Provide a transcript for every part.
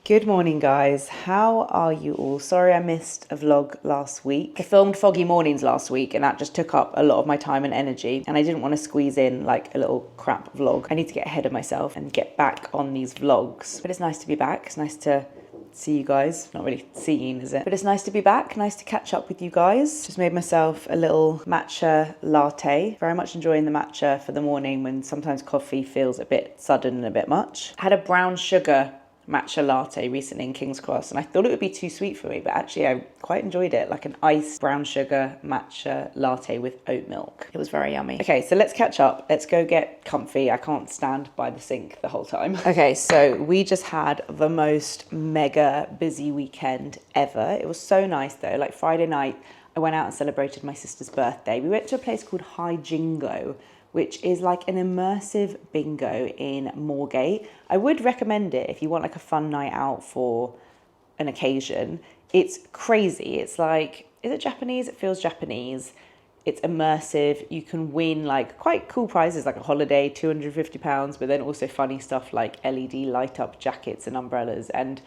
Good morning, guys. How are you all? Sorry I missed a vlog last week. I filmed Foggy Mornings last week and that just took up a lot of my time and energy, and I didn't want to squeeze in like a little crap vlog. I need to get ahead of myself and get back on these vlogs. But it's nice to be back. It's nice to see you guys. Not really seeing, is it? But it's nice to be back. Nice to catch up with you guys. Just made myself a little matcha latte. Very much enjoying the matcha for the morning when sometimes coffee feels a bit sudden and a bit much. I had a brown sugar matcha latte recently in King's Cross and I thought it would be too sweet for me, but actually I quite enjoyed it, like an iced brown sugar matcha latte with oat milk. It was very yummy. Okay, so let's catch up. Let's go get comfy. I can't stand by the sink the whole time. Okay, so we just had the most mega busy weekend ever. It was so nice though. Like Friday night, I went out and celebrated my sister's birthday. We went to a place called Hi Jingo, which is like an immersive bingo in Moorgate. I would recommend it if you want like a fun night out for an occasion. It's crazy. It's like, is it Japanese? It feels Japanese. It's immersive. You can win like quite cool prizes like a holiday, £250, but then also funny stuff like LED light up jackets and umbrellas. And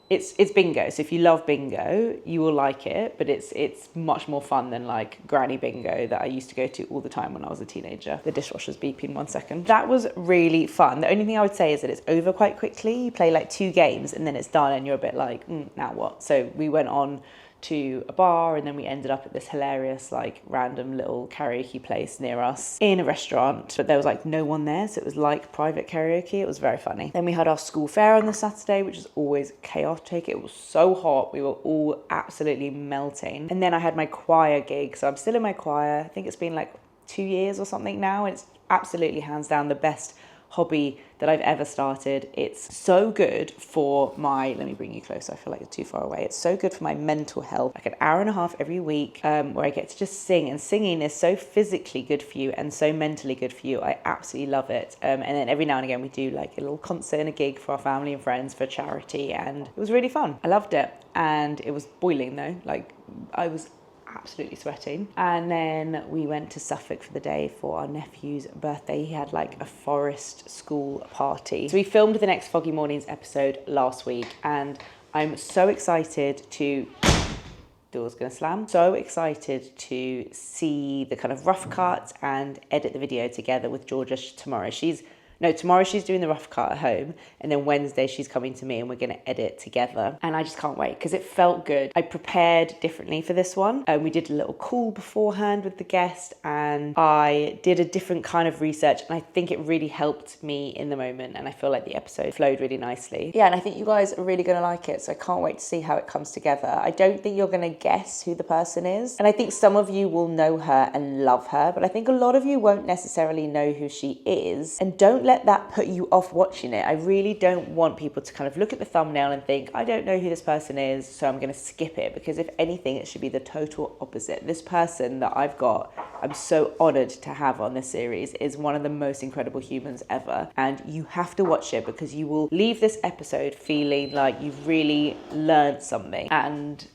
it's bingo, so if you love bingo, you will like it, but it's much more fun than like granny bingo that I used to go to all the time when I was a teenager. The dishwasher's beeping, 1 second. That was really fun. The only thing I would say is that it's over quite quickly. You play like 2 games and then it's done and you're a bit like, now what? So we went on to a bar and then we ended up at this hilarious like random little karaoke place near us in a restaurant, but there was like no one there, so it was like private karaoke. It was very funny. Then we had our school fair on the Saturday, which is always chaotic. It was so hot, we were all absolutely melting. And then I had my choir gig, so I'm still in my choir. I think it's been like 2 years or something now, and it's absolutely hands down the best hobby that I've ever started. It's so good for my, let me bring you closer, I feel like you're too far away. It's so good for my mental health, like an hour and a half every week where I get to just sing, and singing is so physically good for you and so mentally good for you. I absolutely love it. And then every now and again we do like a little concert and a gig for our family and friends for charity, and it was really fun. I loved it, and it was boiling though, like I was absolutely sweating. And then we went to Suffolk for the day for our nephew's birthday. He had like a forest school party. So we filmed the next Foggy Mornings episode last week, and I'm so excited to, door's gonna slam, so excited to see the kind of rough cut and edit the video together with Georgia tomorrow. Tomorrow she's doing the rough cut at home, and then Wednesday she's coming to me and we're going to edit together. And I just can't wait because it felt good. I prepared differently for this one. We did a little call beforehand with the guest, and I did a different kind of research, and I think it really helped me in the moment, and I feel like the episode flowed really nicely. Yeah, and I think you guys are really going to like it, so I can't wait to see how it comes together. I don't think you're going to guess who the person is, and I think some of you will know her and love her, but I think a lot of you won't necessarily know who she is, and don't let that put you off watching it. I really don't want people to kind of look at the thumbnail and think, I don't know who this person is, so I'm going to skip it, because if anything, it should be the total opposite. This person that I've got, I'm so honoured to have on this series, is one of the most incredible humans ever, and you have to watch it because you will leave this episode feeling like you've really learned something and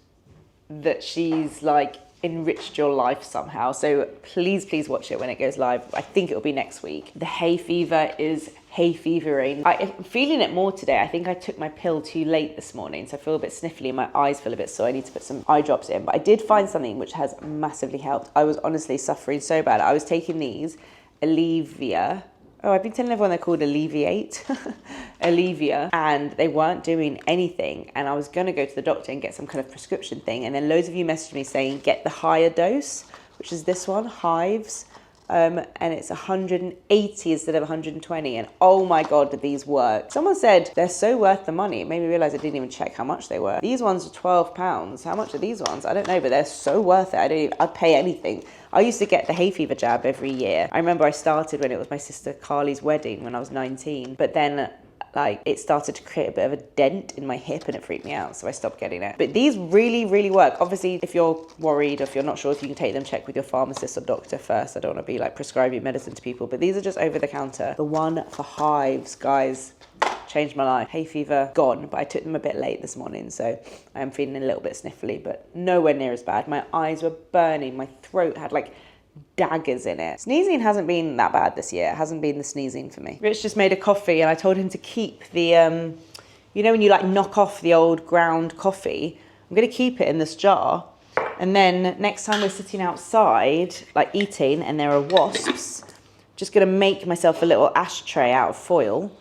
that she's like enriched your life somehow. So please watch it when it goes live. I think it'll be next week. The hay fever is hay fevering. I'm feeling it more today. I think I took my pill too late this morning, so I feel a bit sniffly. My eyes feel a bit sore. I need to put some eye drops in, but I did find something which has massively helped. I was honestly suffering so bad. I was taking these Allevia. Oh, I've been telling everyone they're called Alleviate. Allevia, and they weren't doing anything, and I was going to go to the doctor and get some kind of prescription thing, and then loads of you messaged me saying get the higher dose, which is this one, Hives, and it's 180 instead of 120, and oh my god, did these work. Someone said they're so worth the money. It made me realise I didn't even check how much they were. These ones are £12. How much are these ones? I don't know, but they're so worth it. I'd pay anything. I used to get the hay fever jab every year. I remember I started when it was my sister Carly's wedding when I was 19, but then like it started to create a bit of a dent in my hip and it freaked me out, so I stopped getting it. But these really work. Obviously, if you're worried, if you're not sure if you can take them, check with your pharmacist or doctor first. I don't want to be like prescribing medicine to people, but these are just over the counter. The one for Hives, guys, changed my life. Hay fever gone, but I took them a bit late this morning, so I am feeling a little bit sniffly, but nowhere near as bad. My eyes were burning, my throat had like daggers in it. Sneezing hasn't been that bad this year. It hasn't been the sneezing for me. Rich just made a coffee and I told him to keep the you know when you like knock off the old ground coffee, I'm going to keep it in this jar. And then next time we're sitting outside, like eating, and there are wasps, just going to make myself a little ashtray out of foil,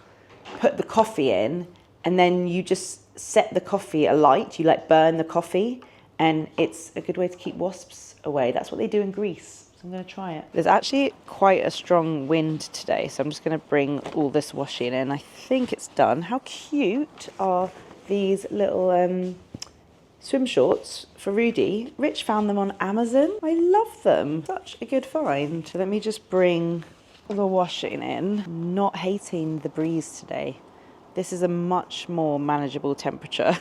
put the coffee in, and then you just set the coffee alight. You like burn the coffee, and it's a good way to keep wasps away. That's what they do in Greece. So I'm going to try it. There's actually quite a strong wind today, so I'm just going to bring all this washing in. I think it's done. How cute are these little swim shorts for Rudy? Rich found them on Amazon. I love them. Such a good find. So let me just bring the washing in. I'm not hating the breeze today. This is a much more manageable temperature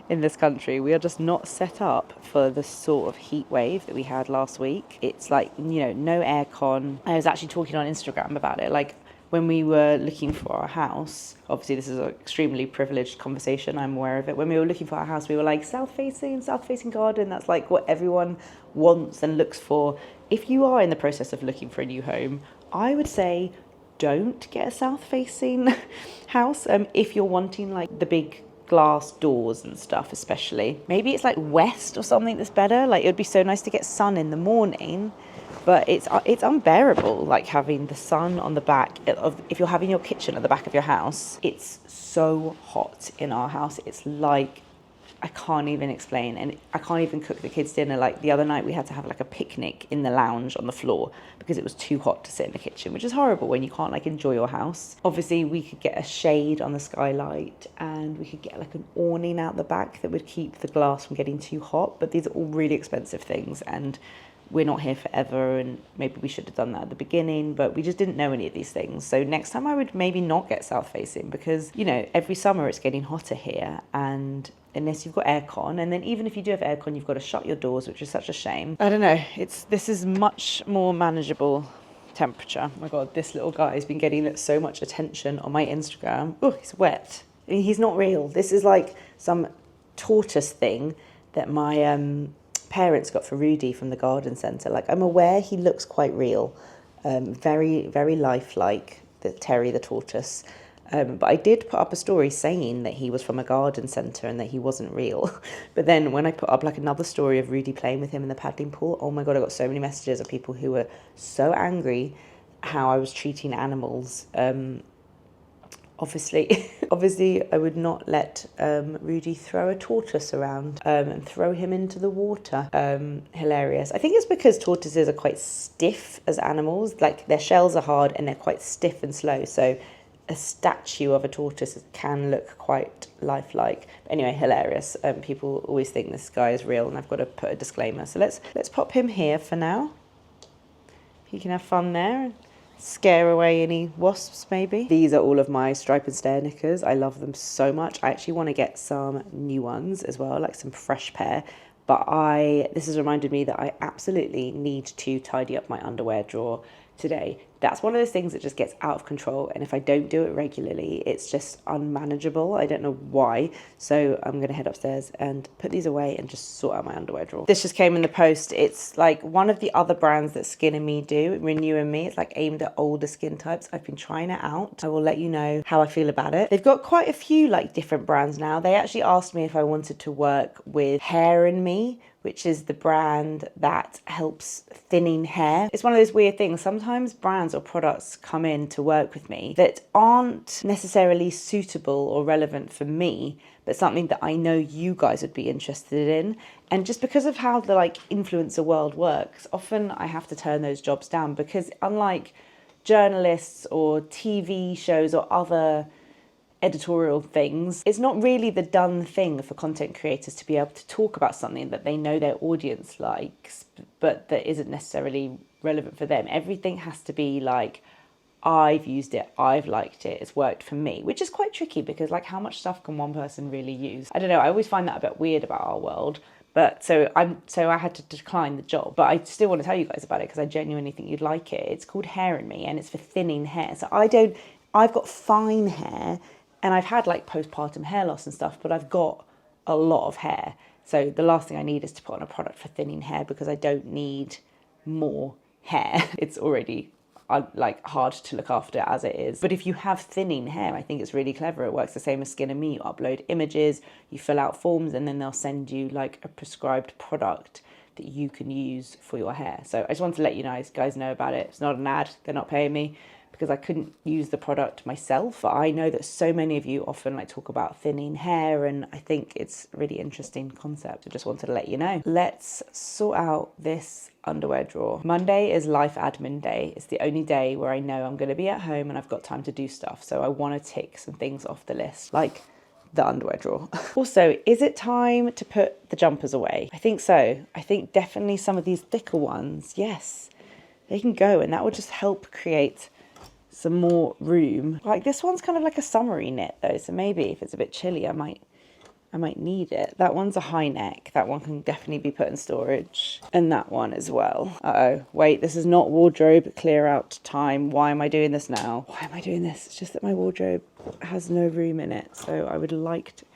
in this country. We are just not set up for the sort of heat wave that we had last week. It's like, you know, no aircon. I was actually talking on Instagram about it. Like when we were looking for our house, obviously this is an extremely privileged conversation, I'm aware of it. When we were looking for our house, we were like south facing garden. That's like what everyone wants and looks for. If you are in the process of looking for a new home, I would say don't get a south-facing house if you're wanting like the big glass doors and stuff, especially. Maybe it's like west or something that's better. Like it would be so nice to get sun in the morning, but it's unbearable like having the sun on the back of, if you're having your kitchen at the back of your house. It's so hot in our house. It's like, I can't even explain, and I can't even cook the kids dinner. Like the other night we had to have like a picnic in the lounge on the floor because it was too hot to sit in the kitchen, which is horrible when you can't like enjoy your house. Obviously we could get a shade on the skylight, and we could get like an awning out the back that would keep the glass from getting too hot, but these are all really expensive things, and we're not here forever, and maybe we should have done that at the beginning, but we just didn't know any of these things. So next time I would maybe not get south facing, because, you know, every summer it's getting hotter here, and unless you've got aircon, and then even if you do have aircon, you've got to shut your doors, which is such a shame. I don't know, this is much more manageable temperature. Oh my God, this little guy has been getting so much attention on my Instagram. Oh, he's wet. I mean, he's not real. This is like some tortoise thing that my parents got for Rudy from the garden centre. Like, I'm aware he looks quite real, very, very lifelike, the Terry the tortoise. But I did put up a story saying that he was from a garden centre and that he wasn't real. But then when I put up like another story of Rudy playing with him in the paddling pool, oh my God, I got so many messages of people who were so angry how I was treating animals. Obviously, I would not let Rudy throw a tortoise around and throw him into the water. Hilarious. I think it's because tortoises are quite stiff as animals. Like their shells are hard and they're quite stiff and slow. So a statue of a tortoise can look quite lifelike. But anyway, hilarious. People always think this guy is real, and I've got to put a disclaimer. So let's pop him here for now. He can have fun there. Scare away any wasps, maybe. These are all of my stripe and stare knickers. I love them so much. I actually want to get some new ones as well, like some fresh pair. But this has reminded me that I absolutely need to tidy up my underwear drawer today. That's one of those things that just gets out of control, and if I don't do it regularly, it's just unmanageable. I don't know why. So I'm going to head upstairs and put these away and just sort out my underwear drawer. This just came in the post. It's like one of the other brands that Skin and Me do, Renew and Me. It's like aimed at older skin types. I've been trying it out. I will let you know how I feel about it. They've got quite a few like different brands now. They actually asked me if I wanted to work with Hair and Me, which is the brand that helps thinning hair. It's one of those weird things. Sometimes brands or products come in to work with me that aren't necessarily suitable or relevant for me, but something that I know you guys would be interested in. And just because of how the like influencer world works, often I have to turn those jobs down, because unlike journalists or TV shows or other editorial things, it's not really the done thing for content creators to be able to talk about something that they know their audience likes, but that isn't necessarily relevant for them. Everything has to be like, I've used it, I've liked it, it's worked for me, which is quite tricky because like how much stuff can one person really use? I don't know, I always find that a bit weird about our world. But so I had to decline the job, but I still want to tell you guys about it because I genuinely think you'd like it. It's called Hair and Me, and it's for thinning hair. So I've got fine hair, and I've had like postpartum hair loss and stuff, but I've got a lot of hair. So the last thing I need is to put on a product for thinning hair because I don't need more hair. It's already like hard to look after as it is. But if you have thinning hair, I think it's really clever. It works the same as Skin and Me. You upload images, you fill out forms, and then they'll send you like a prescribed product that you can use for your hair. So I just wanted to let you guys know about it. It's not an ad, they're not paying me, because I couldn't use the product myself. But I know that so many of you often like talk about thinning hair, and I think it's a really interesting concept. I just wanted to let you know. Let's sort out this underwear drawer. Monday is life admin day. It's the only day where I know I'm going to be at home and I've got time to do stuff. So I want to tick some things off the list, like the underwear drawer. Also, is it time to put the jumpers away? I think so. I think definitely some of these thicker ones, yes, they can go, and that will just help create some more room. Like this one's kind of like a summery knit though, so maybe if it's a bit chilly I might need it. That one's a high neck. That one can definitely be put in storage. And that one as well. Uh-oh, wait, this is not wardrobe clear out time. Why am I doing this now? Why am I doing this? It's just that my wardrobe has no room in it, so I would like to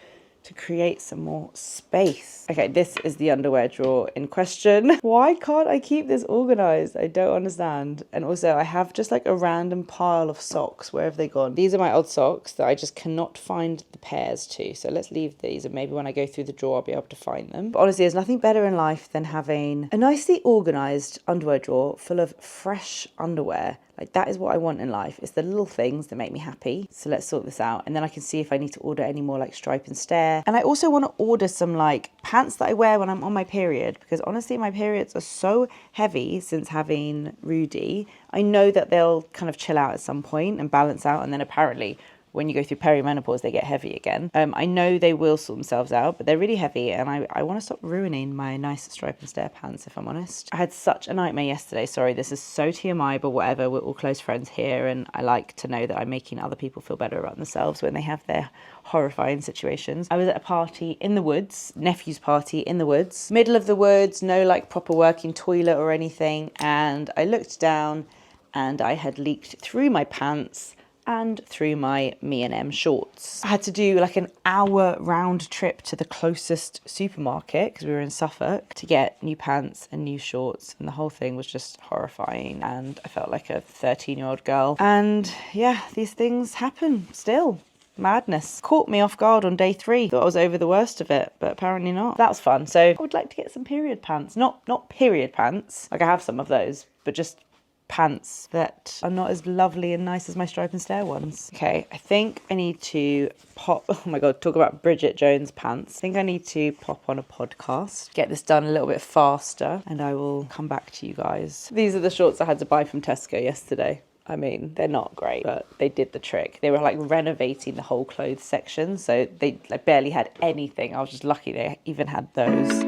create some more space. Okay, this is the underwear drawer in question. Why can't I keep this organized? I don't understand. And also I have just like a random pile of socks. Where have they gone? These are my old socks that I just cannot find the pairs to. So let's leave these, and maybe when I go through the drawer, I'll be able to find them. But honestly, there's nothing better in life than having a nicely organized underwear drawer full of fresh underwear. Like that is what I want in life. It's the little things that make me happy. So let's sort this out. And then I can see if I need to order any more like stripe and stare. And I also want to order some like pants that I wear when I'm on my period, because honestly, my periods are so heavy since having Rudy. I know that they'll kind of chill out at some point and balance out. And then apparently when you go through perimenopause, they get heavy again. I know they will sort themselves out, but they're really heavy, and I want to stop ruining my nice stripe and stare pants, if I'm honest. I had such a nightmare yesterday. Sorry, this is so TMI, but whatever, we're all close friends here, and I like to know that I'm making other people feel better about themselves when they have their horrifying situations. I was at a party in the woods, nephew's party in the woods, middle of the woods, no like proper working toilet or anything, and I looked down and I had leaked through my pants and through my Me&M shorts. I had to do like an hour round trip to the closest supermarket, because we were in Suffolk, to get new pants and new shorts, and the whole thing was just horrifying, and I felt like a 13-year-old girl. And yeah, these things happen still. Madness. Caught me off guard on day 3. Thought I was over the worst of it, but apparently not. That was fun. So I would like to get some period pants. Not period pants, like I have some of those, but just pants that are not as lovely and nice as my stripe and stare ones. Okay, I think I need to pop, oh my god, talk about Bridget Jones pants. I think I need to pop on a podcast, get this done a little bit faster, and I will come back to you guys. These are the shorts I had to buy from Tesco yesterday. I mean, they're not great, but they did the trick. They were like renovating the whole clothes section, so they like barely had anything. I was just lucky they even had those.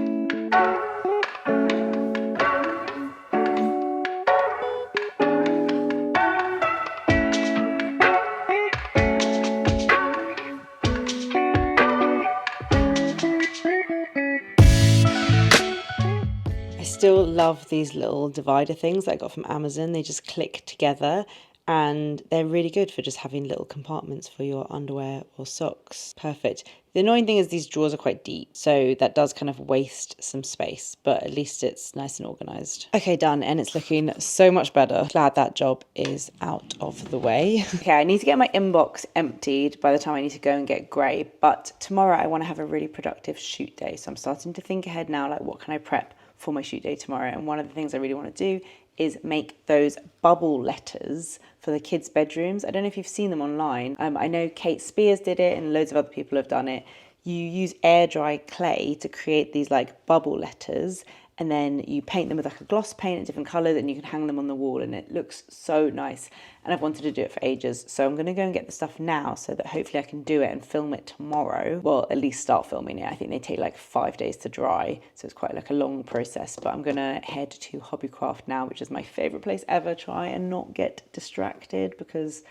Still love these little divider things that I got from Amazon. They just click together, and they're really good for just having little compartments for your underwear or socks. Perfect. The annoying thing is these drawers are quite deep, so that does kind of waste some space, but at least it's nice and organised. Okay, done, and it's looking so much better. Glad that job is out of the way. Okay, I need to get my inbox emptied by the time I need to go and get grey, but tomorrow I want to have a really productive shoot day, so I'm starting to think ahead now, like what can I prep for my shoot day tomorrow. And one of the things I really want to do is make those bubble letters for the kids' bedrooms. I don't know if you've seen them online. I know Kate Spears did it and loads of other people have done it. You use air dry clay to create these like bubble letters, and then you paint them with like a gloss paint in different colours, and you can hang them on the wall, and it looks so nice. And I've wanted to do it for ages, so I'm going to go and get the stuff now so that hopefully I can do it and film it tomorrow. Well, at least start filming it. I think they take like 5 days to dry, so it's quite like a long process. But I'm going to head to Hobbycraft now, which is my favourite place ever. Try and not get distracted because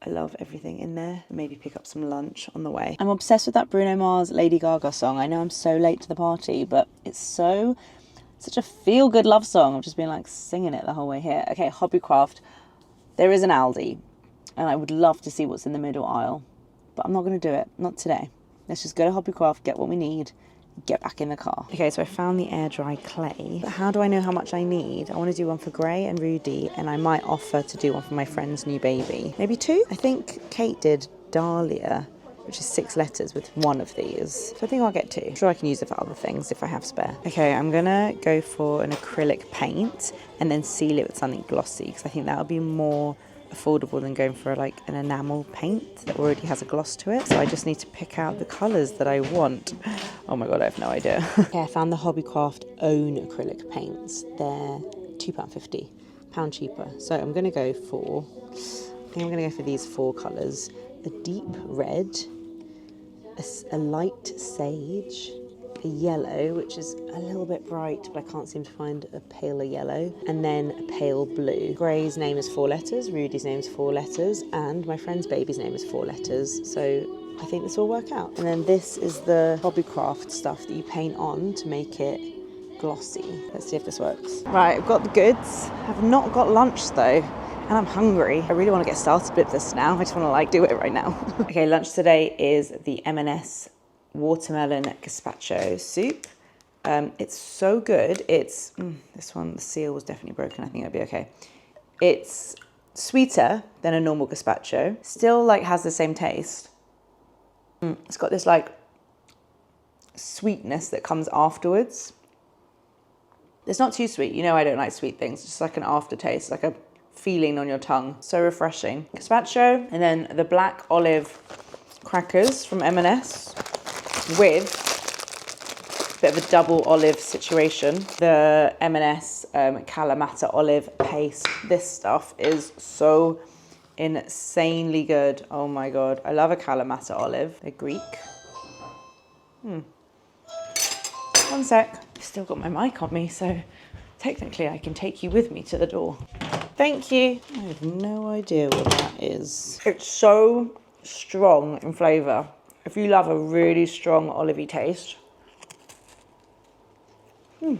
I love everything in there. Maybe pick up some lunch on the way. I'm obsessed with that Bruno Mars Lady Gaga song. I know I'm so late to the party, but it's such a feel-good love song. I've just been like singing it the whole way here. Okay, Hobbycraft. There is an Aldi, and I would love to see what's in the middle aisle, but I'm not going to do it. Not today. Let's just go to Hobbycraft, get what we need, get back in the car. Okay, so I found the air dry clay. But how do I know how much I need? I want to do one for Gray and Rudy, and I might offer to do one for my friend's new baby. Maybe 2? I think Kate did Dahlia, which is 6 letters with one of these. So I think I'll get 2. I'm sure I can use it for other things if I have spare. Okay, I'm gonna go for an acrylic paint and then seal it with something glossy, because I think that'll be more affordable than going for like an enamel paint that already has a gloss to it. So I just need to pick out the colours that I want. Oh my god, I have no idea. Okay, I found the Hobbycraft own acrylic paints. They're £2.50, £1 cheaper. So I'm gonna go for, I think I'm gonna go for these 4 colours. A deep red, a light sage, a yellow, which is a little bit bright, but I can't seem to find a paler yellow, and then a pale blue. Gray's name is 4 letters, Rudy's name is 4 letters, and my friend's baby's name is 4 letters, so I think this will work out. And then this is the Hobbycraft stuff that you paint on to make it glossy. Let's see if this works. Right, I've got the goods. I've not got lunch though. And I'm hungry. I really want to get started with this now. I just want to like do it right now. Okay, lunch today is the M&S watermelon gazpacho soup. It's so good. It's, this one, the seal was definitely broken. I think it'll be okay. It's sweeter than a normal gazpacho. Still like has the same taste. It's got this like sweetness that comes afterwards. It's not too sweet. You know I don't like sweet things. It's just like an aftertaste, like a feeling on your tongue. So refreshing. Gazpacho, and then the black olive crackers from M&S with a bit of a double olive situation. The M&S Kalamata olive paste. This stuff is so insanely good. Oh my god. I love a Kalamata olive. They're Greek. One sec. I've still got my mic on me, so technically I can take you with me to the door. Thank you. I have no idea what that is. It's so strong in flavour. If you love a really strong olivey taste. And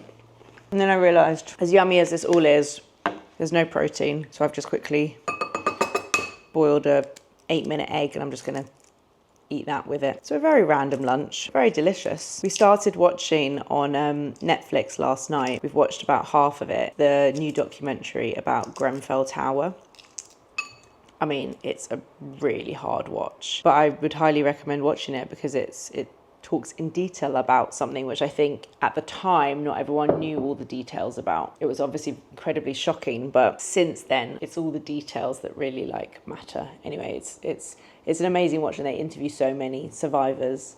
then I realised, as yummy as this all is, there's no protein. So I've just quickly boiled a 8-minute egg and I'm just going to eat that with it. So a very random lunch, very delicious. We started watching on Netflix last night. We've watched about half of it, the new documentary about Grenfell Tower. I mean, it's a really hard watch, but I would highly recommend watching it because it talks in detail about something which I think at the time not everyone knew all the details about. It was obviously incredibly shocking, but since then it's all the details that really like matter. Anyway, it's an amazing watch and they interview so many survivors.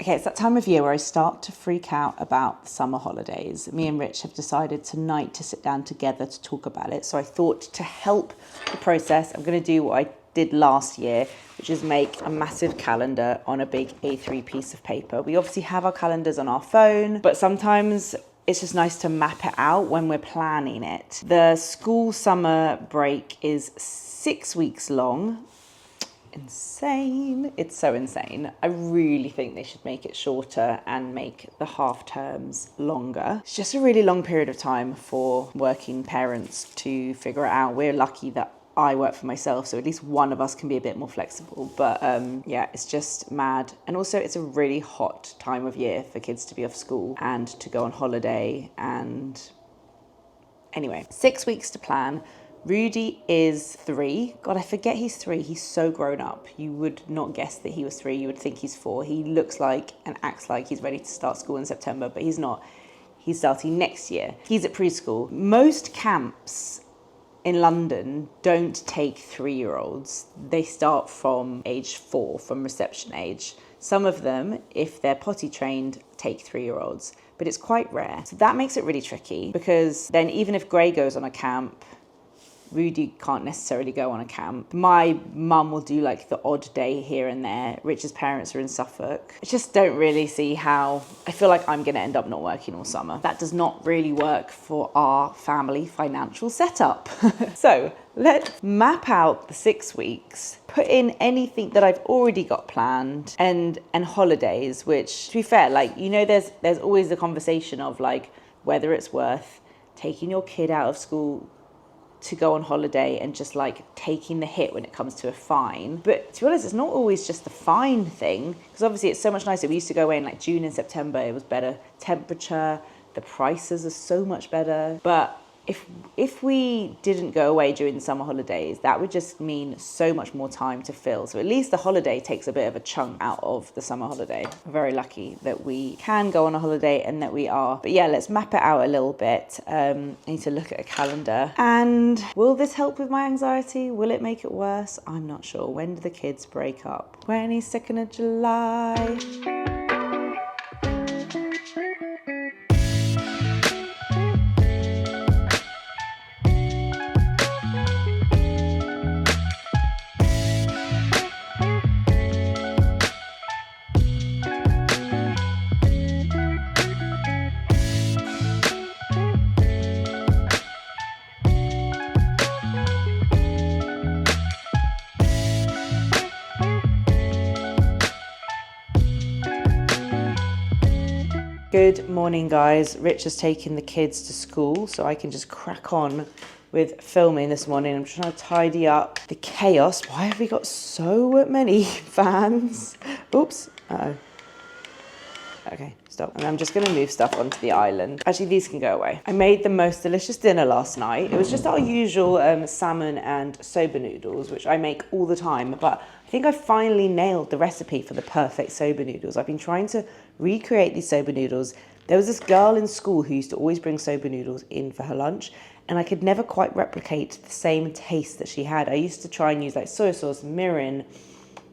Okay, it's that time of year where I start to freak out about the summer holidays. Me and Rich have decided tonight to sit down together to talk about it. So I thought to help the process, I'm going to do what I did last year, which is make a massive calendar on a big A3 piece of paper. We obviously have our calendars on our phone, but sometimes it's just nice to map it out when we're planning it. The school summer break is 6 weeks long. Insane. It's so insane. I really think they should make it shorter and make the half terms longer. It's just a really long period of time for working parents to figure it out. We're lucky that I work for myself, so at least one of us can be a bit more flexible. But yeah, it's just mad. And also it's a really hot time of year for kids to be off school and to go on holiday. And anyway, 6 weeks to plan. Rudy is 3. God, I forget he's 3. He's so grown up. You would not guess that he was 3. You would think he's 4. He looks like and acts like he's ready to start school in September, but he's not. He's starting next year. He's at preschool. Most camps in London don't take 3-year-olds. They start from age 4, from reception age. Some of them, if they're potty trained, take 3-year-olds, but it's quite rare. So that makes it really tricky because then even if Gray goes on a camp, Rudy can't necessarily go on a camp. My mum will do like the odd day here and there. Rich's parents are in Suffolk. I just don't really see how. I feel like I'm going to end up not working all summer. That does not really work for our family financial setup. So let's map out the 6 weeks, put in anything that I've already got planned and holidays, which to be fair, like, you know, there's always the conversation of like whether it's worth taking your kid out of school to go on holiday and just like taking the hit when it comes to a fine. But to be honest, it's not always just the fine thing, because obviously it's so much nicer. We used to go away in like June and September. It was better temperature. The prices are so much better. But if we didn't go away during the summer holidays, that would just mean so much more time to fill. So at least the holiday takes a bit of a chunk out of the summer holiday. We're very lucky that we can go on a holiday and that we are. But yeah, let's map it out a little bit. I need to look at a calendar. And will this help with my anxiety? Will it make it worse? I'm not sure. When do the kids break up? 22nd of July. Good morning, guys. Rich has taken the kids to school, so I can just crack on with filming this morning. I'm trying to tidy up the chaos. Why have we got so many fans? Oops. Uh-oh. Okay, stop. And I'm just going to move stuff onto the island. Actually, these can go away. I made the most delicious dinner last night. It was just our usual salmon and soba noodles, which I make all the time. But I think I finally nailed the recipe for the perfect soba noodles. I've been trying to recreate these soba noodles. There was this girl in school who used to always bring soba noodles in for her lunch, and I could never quite replicate the same taste that she had. I used to try and use like soy sauce, mirin,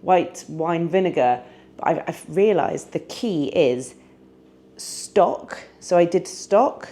white wine vinegar. But I've realised the key is stock. So I did stock,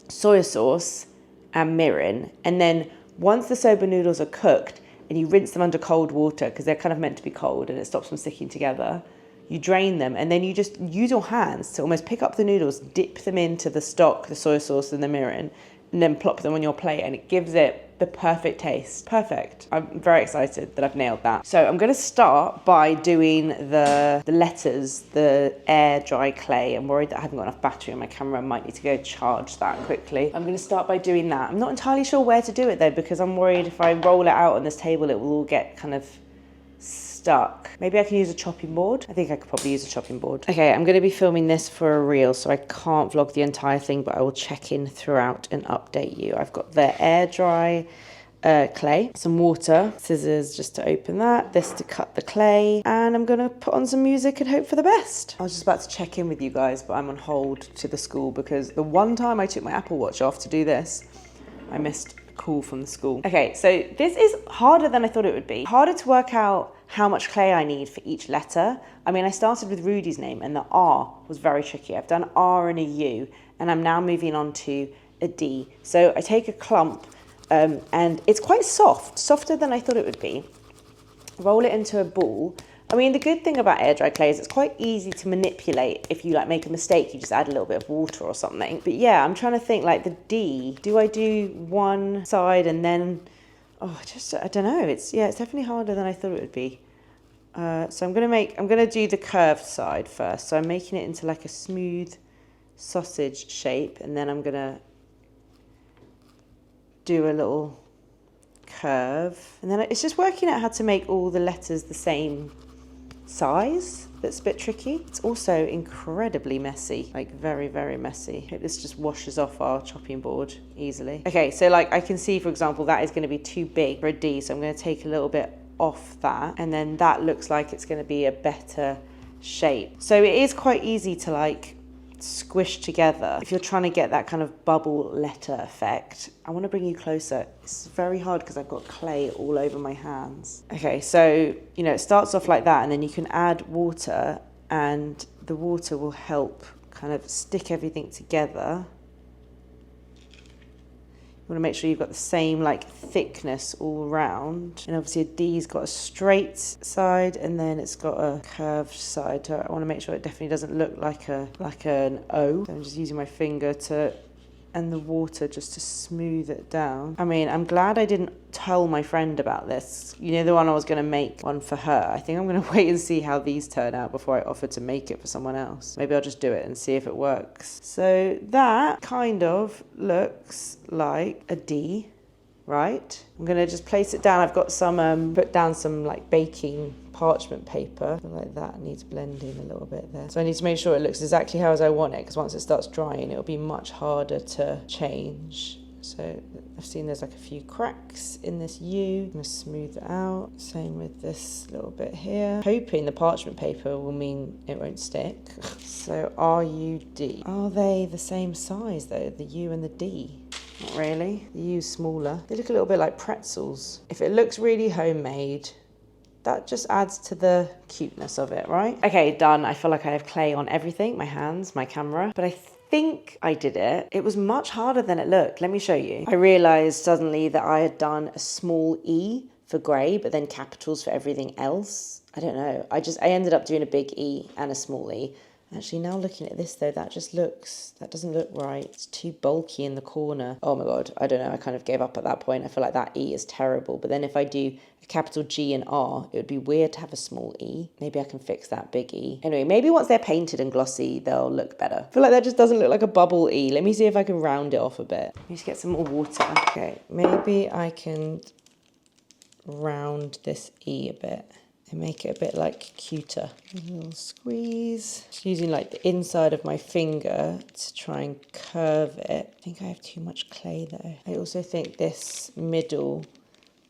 soy sauce, and mirin. And then once the soba noodles are cooked and you rinse them under cold water, because they're kind of meant to be cold and it stops them sticking together, you drain them and then you just use your hands to almost pick up the noodles, dip them into the stock, the soy sauce and the mirin, and then plop them on your plate, and it gives it the perfect taste. Perfect. I'm very excited that I've nailed that. So I'm going to start by doing the letters, the air dry clay. I'm worried that I haven't got enough battery on my camera. I might need to go charge that quickly. I'm going to start by doing that. I'm not entirely sure where to do it though, because I'm worried if I roll it out on this table, it will all get kind of stuck. Maybe I can use a chopping board. I think I could probably use a chopping board. Okay, I'm going to be filming this for a reel, so I can't vlog the entire thing, but I will check in throughout and update you. I've got the air dry clay, some water, scissors just to open that, this to cut the clay, and I'm going to put on some music and hope for the best. I was just about to check in with you guys, but I'm on hold to the school because the one time I took my Apple Watch off to do this, I missed a call from the school. Okay, so this is harder than I thought it would be. Harder to work out how much clay I need for each letter. I mean, I started with Rudy's name and the R was very tricky. I've done R and a U, and I'm now moving on to a D. So I take a clump and it's quite soft, softer than I thought it would be. Roll it into a ball. I mean, the good thing about air dry clay is it's quite easy to manipulate. If you like make a mistake, you just add a little bit of water or something. But yeah, I'm trying to think like the D. Do I do one side and then, I don't know. It's definitely harder than I thought it would be. So I'm gonna do the curved side first. So I'm making it into like a smooth sausage shape, and then I'm gonna do a little curve, and then it's just working out how to make all the letters the same size. That's a bit tricky. It's also incredibly messy, like very, very messy. Hope this just washes off our chopping board easily. Okay, so like I can see, for example, that is going to be too big for a D, so I'm going to take a little bit off that, and then that looks like it's going to be a better shape. So it is quite easy to like squish together if you're trying to get that kind of bubble letter effect. I want to bring you closer. It's very hard because I've got clay all over my hands. Okay, so it starts off like that, and then you can add water, and the water will help kind of stick everything together. You want to make sure you've got the same like thickness all around. And obviously a D's got a straight side and then it's got a curved side. So I want to make sure it definitely doesn't look like an O. So I'm just using my finger and the water just to smooth it down. I mean, I'm glad I didn't tell my friend about this. The one I was going to make one for her. I think I'm going to wait and see how these turn out before I offer to make it for someone else. Maybe I'll just do it and see if it works. So that kind of looks like a D. right? I'm gonna just place it down. I've got some, put down some like baking parchment paper. I feel like that needs blending a little bit there. So I need to make sure it looks exactly how as I want it, because once it starts drying, it'll be much harder to change. So I've seen there's like a few cracks in this U. I'm gonna smooth it out. Same with this little bit here. Hoping the parchment paper will mean it won't stick. So RUD. Are they the same size though, the U and the D? Not really. The U's smaller. They look a little bit like pretzels. If it looks really homemade, that just adds to the cuteness of it, right? Okay, done. I feel like I have clay on everything, my hands, my camera, but I think I did it. It was much harder than it looked. Let me show you. I realized suddenly that I had done a small E for grey, but then capitals for everything else. I don't know. I ended up doing a big E and a small E. Actually, now looking at this though, that doesn't look right. It's too bulky in the corner. Oh my God, I don't know. I kind of gave up at that point. I feel like that E is terrible. But then if I do a capital G and R, it would be weird to have a small E. Maybe I can fix that big E. Anyway, maybe once they're painted and glossy, they'll look better. I feel like that just doesn't look like a bubble E. Let me see if I can round it off a bit. Let me just get some more water. Okay, maybe I can round this E a bit and make it a bit like cuter. A little squeeze. Just using like the inside of my finger to try and curve it. I think I have too much clay though. I also think this middle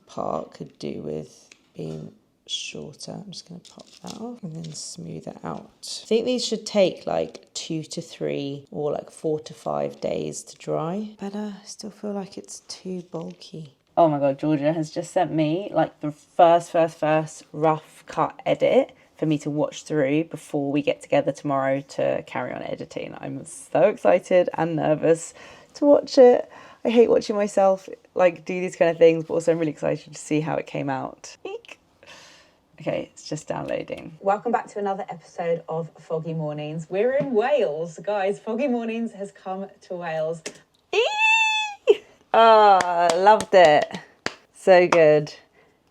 part could do with being shorter. I'm just going to pop that off and then smooth it out. I think these should take like 2 to 3 or like 4 to 5 days to dry. But I still feel like it's too bulky. Oh my God, Georgia has just sent me like the first rough cut edit for me to watch through before we get together tomorrow to carry on editing. I'm so excited and nervous to watch it. I hate watching myself like do these kind of things, but also I'm really excited to see how it came out. Eek. Okay, it's just downloading. Welcome back to another episode of Foggy Mornings. We're in Wales, guys. Foggy Mornings has come to Wales. Oh, loved it. So good.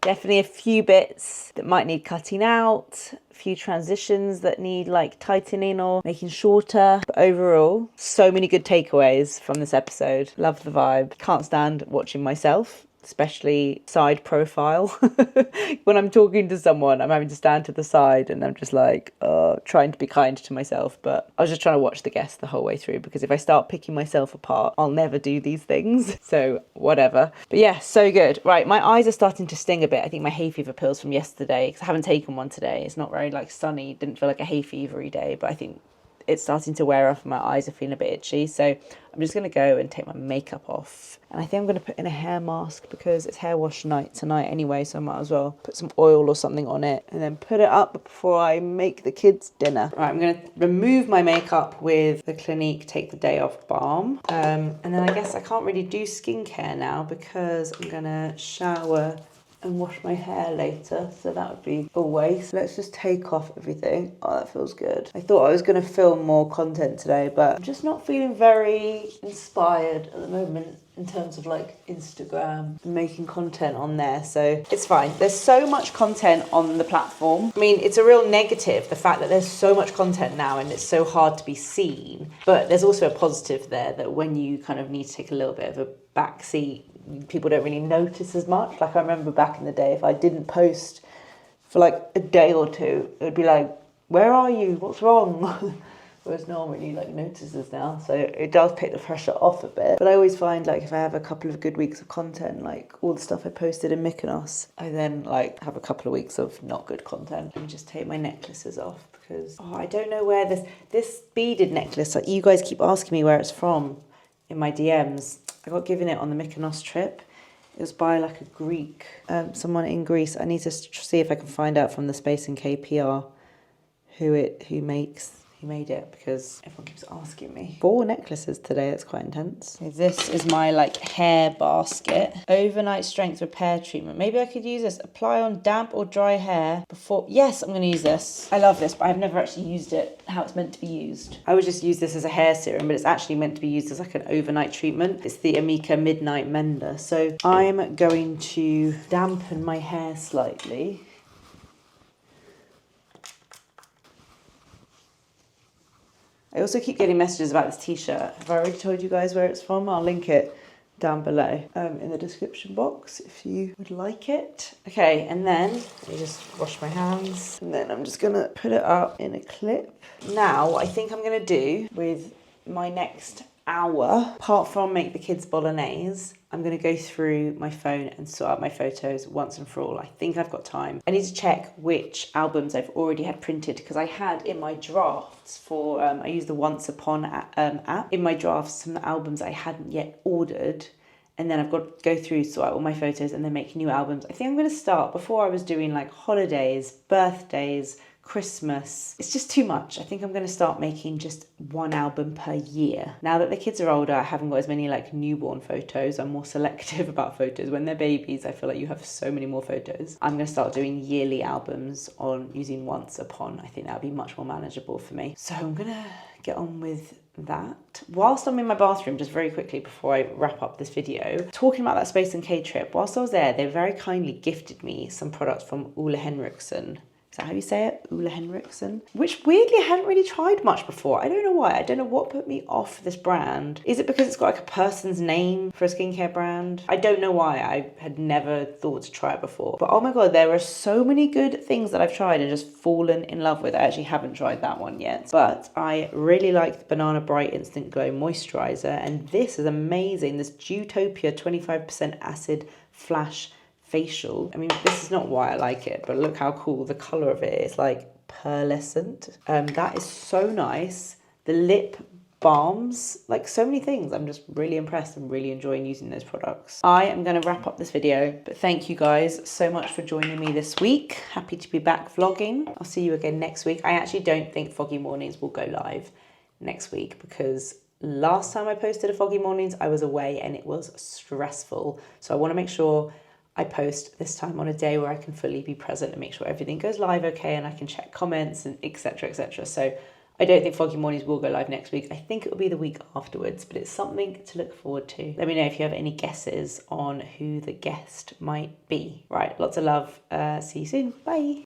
Definitely a few bits that might need cutting out, a few transitions that need like tightening or making shorter. But overall, so many good takeaways from this episode. Love the vibe. Can't stand watching myself, especially side profile. When I'm talking to someone, I'm having to stand to the side and I'm just like, trying to be kind to myself. But I was just trying to watch the guests the whole way through, because if I start picking myself apart, I'll never do these things. So whatever. But yeah, so good. Right, my eyes are starting to sting a bit. I think my hay fever pills from yesterday, because I haven't taken one today. It's not very like sunny, didn't feel like a hay fevery day, but I think it's starting to wear off and my eyes are feeling a bit itchy. So I'm just going to go and take my makeup off. And I think I'm going to put in a hair mask because it's hair wash night tonight anyway. So I might as well put some oil or something on it and then put it up before I make the kids dinner. Right, I'm going to remove my makeup with the Clinique Take the Day Off Balm. And then I guess I can't really do skincare now because I'm going to shower and wash my hair later, so that would be a waste. Let's just take off everything. Oh, that feels good. I thought I was going to film more content today, but I'm just not feeling very inspired at the moment in terms of like Instagram, making content on there, so it's fine. There's so much content on the platform. I mean, it's a real negative, the fact that there's so much content now and it's so hard to be seen, but there's also a positive there that when you kind of need to take a little bit of a back seat, people don't really notice as much. Like I remember back in the day, if I didn't post for like a day or two, it would be like, where are you? What's wrong? Whereas no one really like notices now. So it does take the pressure off a bit. But I always find like if I have a couple of good weeks of content, like all the stuff I posted in Mykonos, I then like have a couple of weeks of not good content. Let me just take my necklaces off because I don't know where this beaded necklace, like you guys keep asking me where it's from in my DMs. I got given it on the Mykonos trip. It was by like a Greek, someone in Greece. I need to see if I can find out from the Space and KPR who made it, because everyone keeps asking me. 4 necklaces today, that's quite intense. Okay, this is my like hair basket. Overnight strength repair treatment. Maybe I could use this. Apply on damp or dry hair before. Yes, I'm going to use this. I love this, but I've never actually used it how it's meant to be used. I would just use this as a hair serum, but it's actually meant to be used as like an overnight treatment. It's the Amika Midnight Mender. So I'm going to dampen my hair slightly. I also keep getting messages about this t-shirt. Have I already told you guys where it's from? I'll link it down below in the description box if you would like it. Okay, and then let me just wash my hands, and then I'm just gonna put it up in a clip. Now, I think I'm gonna do with my next hour, apart from make the kids bolognese, I'm going to go through my phone and sort out my photos once and for all. I think I've got time. I need to check which albums I've already had printed, because I had in my drafts for, I use the Once Upon app, in my drafts some albums I hadn't yet ordered, and then I've got to go through, sort out all my photos and then make new albums. I think I'm going to start, before I was doing like holidays, birthdays, Christmas. It's just too much. I think I'm going to start making just one album per year. Now that the kids are older, I haven't got as many like newborn photos. I'm more selective about photos. When they're babies, I feel like you have so many more photos. I'm going to start doing yearly albums on using Once Upon. I think that'll be much more manageable for me. So I'm going to get on with that. Whilst I'm in my bathroom, just very quickly before I wrap up this video, talking about that Space and K trip, whilst I was there, they very kindly gifted me some products from Ole Henriksen. Is that how you say it? Ole Henriksen? Which weirdly I hadn't really tried much before. I don't know why. I don't know what put me off this brand. Is it because it's got like a person's name for a skincare brand? I don't know why. I had never thought to try it before. But oh my God, there are so many good things that I've tried and just fallen in love with. I actually haven't tried that one yet. But I really like the Banana Bright Instant Glow Moisturiser. And this is amazing. This Dewtopia 25% Acid Flash Facial. I mean, this is not why I like it, but look how cool the colour of it is, like pearlescent. That is so nice. The lip balms, like so many things. I'm just really impressed. I'm really enjoying using those products. I am going to wrap up this video, but thank you guys so much for joining me this week. Happy to be back vlogging. I'll see you again next week. I actually don't think Foggy Mornings will go live next week, because last time I posted a Foggy Mornings, I was away and it was stressful. So I want to make sure I post this time on a day where I can fully be present and make sure everything goes live okay, and I can check comments and etc, etc. So I don't think Foggy Mornings will go live next week. I think it will be the week afterwards, but it's something to look forward to. Let me know if you have any guesses on who the guest might be. Right, lots of love. See you soon. Bye.